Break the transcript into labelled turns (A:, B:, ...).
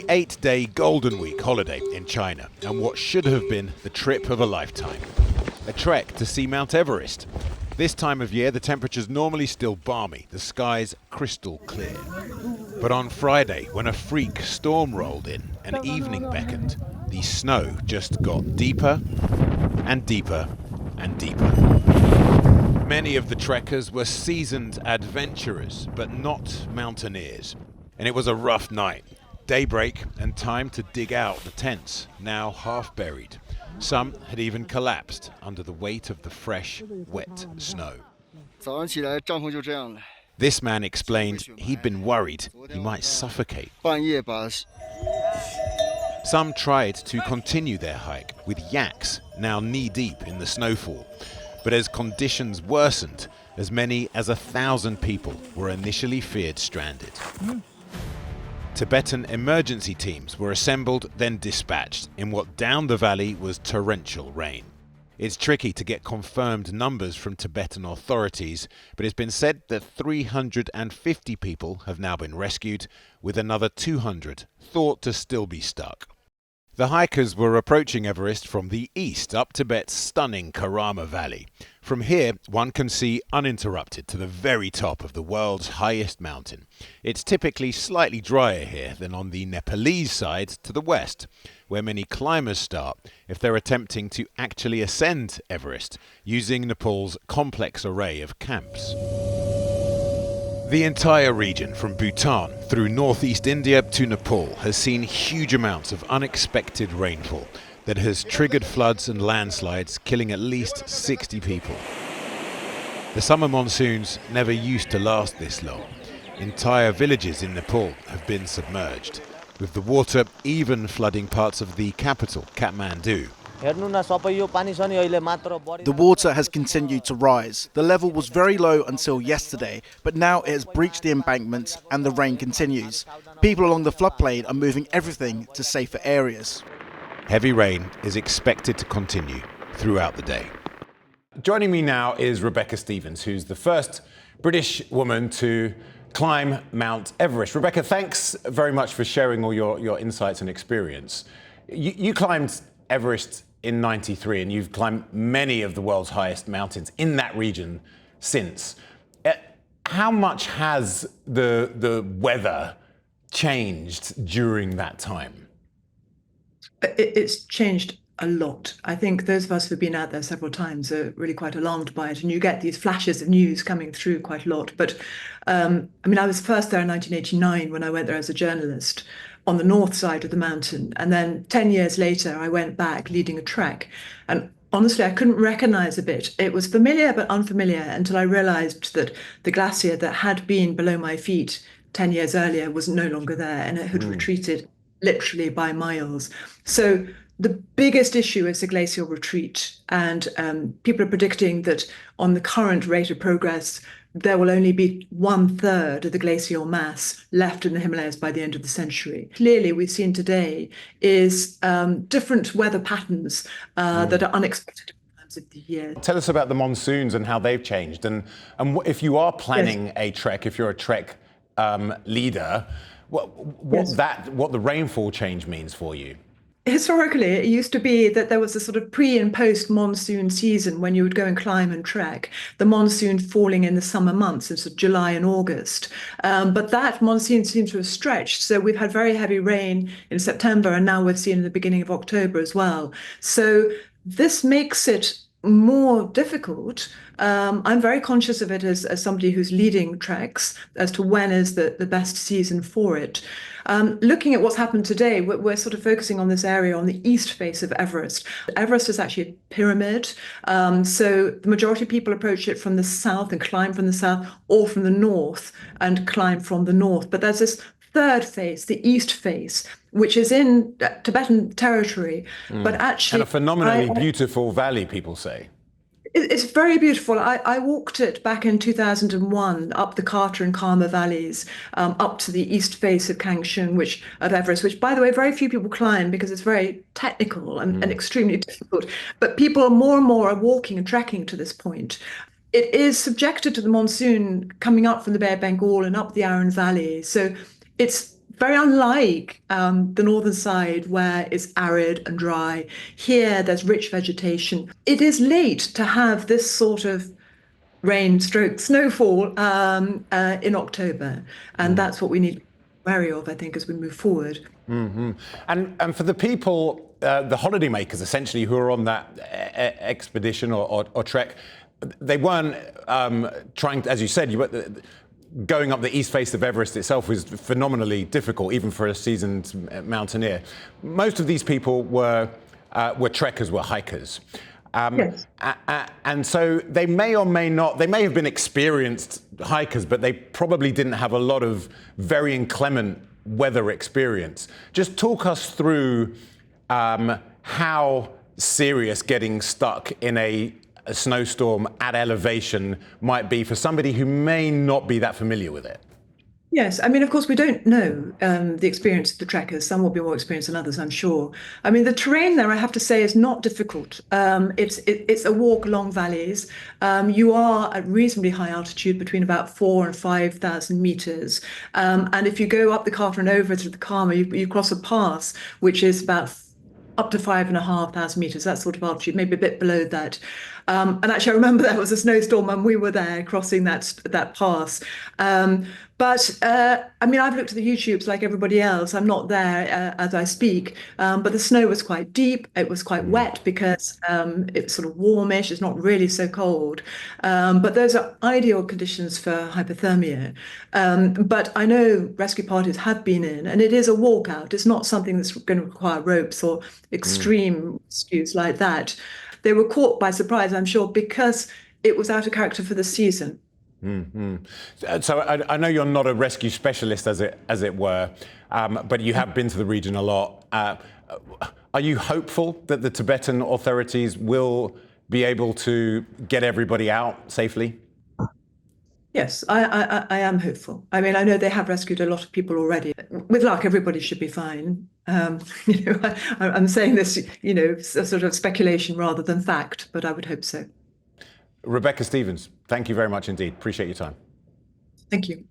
A: 8-day Golden Week holiday in China and what should have been the trip of a lifetime. A trek to see Mount Everest. This time of year the temperature's normally still balmy, the sky's crystal clear. But on Friday, when a freak storm rolled in and evening beckoned, the snow just got deeper and deeper and deeper. Many of the trekkers were seasoned adventurers, but not mountaineers. And it was a rough night. Daybreak and time to dig out the tents, now half buried. Some had even collapsed under the weight of the fresh, wet snow. This man explained he'd been worried he might suffocate. Some tried to continue their hike with yaks now knee-deep in the snowfall. But as conditions worsened, as many as 1,000 people were initially feared stranded. Tibetan emergency teams were assembled, then dispatched in what down the valley was torrential rain. It's tricky to get confirmed numbers from Tibetan authorities, but it's been said that 350 people have now been rescued, with another 200 thought to still be stuck. The hikers were approaching Everest from the east up Tibet's stunning Karama Valley. From here, one can see uninterrupted to the very top of the world's highest mountain. It's typically slightly drier here than on the Nepalese side to the west, where many climbers start if they're attempting to actually ascend Everest using Nepal's complex array of camps. The entire region from Bhutan through northeast India to Nepal has seen huge amounts of unexpected rainfall that has triggered floods and landslides, killing at least 60 people. The summer monsoons never used to last this long. Entire villages in Nepal have been submerged, with the water even flooding parts of the capital, Kathmandu.
B: The water has continued to rise. The level was very low until yesterday, but now it has breached the embankments and the rain continues. People along the floodplain are moving everything to safer areas.
A: Heavy rain is expected to continue throughout the day. Joining me now is Rebecca Stevens, who's the first British woman to climb Mount Everest. Rebecca, thanks very much for sharing all your insights and experience. You climbed Everest in '93, and you've climbed many of the world's highest mountains in that region since. How much has the weather changed during that time?
C: It's changed a lot. I think those of us who've been out there several times are really quite alarmed by it, and you get these flashes of news coming through quite a lot. But I was first there in 1989 when I went there as a journalist on the north side of the mountain, and then 10 years later I went back leading a trek, and honestly I couldn't recognize a bit. It was familiar but unfamiliar until I realized that the glacier that had been below my feet 10 years earlier was no longer there, and it had retreated literally by miles. So the biggest issue is the glacial retreat, and people are predicting that on the current rate of progress there will only be 1/3 of the glacial mass left in the Himalayas by the end of the century. Clearly, we've seen today is different weather patterns that are unexpected at times of the year.
A: Tell us about the monsoons and how they've changed, and if you are planning a trek, if you're a trek leader, what the rainfall change means for you.
C: Historically, it used to be that there was a sort of pre and post monsoon season when you would go and climb and trek, the monsoon falling in the summer months, in sort of July and August. But that monsoon seems to have stretched. So we've had very heavy rain in September, and now we're seeing the beginning of October as well. So this makes it more difficult. I'm very conscious of it as somebody who's leading treks as to when is the best season for it. Looking at what's happened today, we're sort of focusing on this area on the east face of Everest. Everest is actually a pyramid, so the majority of people approach it from the south and climb from the south, or from the north and climb from the north. But there's this third face, the east face, which is in Tibetan territory, but actually...
A: And a phenomenally beautiful valley, people say.
C: It's very beautiful. I walked it back in 2001 up the Kata and Karma valleys, up to the east face of Kangshung, of Everest, which, by the way, very few people climb because it's very technical and extremely difficult. But people more and more are walking and trekking to this point. It is subjected to the monsoon coming up from the Bay of Bengal and up the Aran Valley. So it's very unlike the northern side where it's arid and dry. Here, there's rich vegetation. It is late to have this sort of rain stroke snowfall in October. And that's what we need to be wary of, I think, as we move forward.
A: And for the people, the holidaymakers essentially, who are on that expedition or trek, they weren't trying, as you said, going up the east face of Everest itself was phenomenally difficult, even for a seasoned mountaineer. Most of these people were trekkers, were hikers.
C: Yes.
A: And so they may or may not, they may have been experienced hikers, but they probably didn't have a lot of very inclement weather experience. Just talk us through how serious getting stuck in a snowstorm at elevation might be for somebody who may not be that familiar with it.
C: Yes, I mean, of course, we don't know the experience of the trekkers. Some will be more experienced than others, I'm sure. I mean, the terrain there, I have to say, is not difficult. It's a walk along valleys. You are at reasonably high altitude, between about 4,000 and 5,000 meters. And if you go up the Carter and over to the Kama, you cross a pass, which is about up to 5,500 meters, that sort of altitude, maybe a bit below that. And actually, I remember there was a snowstorm and we were there crossing that pass. I mean, I've looked at the YouTubes like everybody else. I'm not there as I speak, but the snow was quite deep. It was quite wet because it was sort of warmish. It's not really so cold. But those are ideal conditions for hypothermia. But I know rescue parties have been in, and it is a walkout. It's not something that's going to require ropes or extreme rescues like that. They were caught by surprise, I'm sure, because it was out of character for the season.
A: So I know you're not a rescue specialist, as it were, but you have been to the region a lot. Are you hopeful that the Tibetan authorities will be able to get everybody out safely?
C: Yes, I am hopeful. I mean, I know they have rescued a lot of people already. With luck, everybody should be fine. I'm saying this, a sort of speculation rather than fact, but I would hope so.
A: Rebecca Stevens, thank you very much indeed. Appreciate your time.
C: Thank you.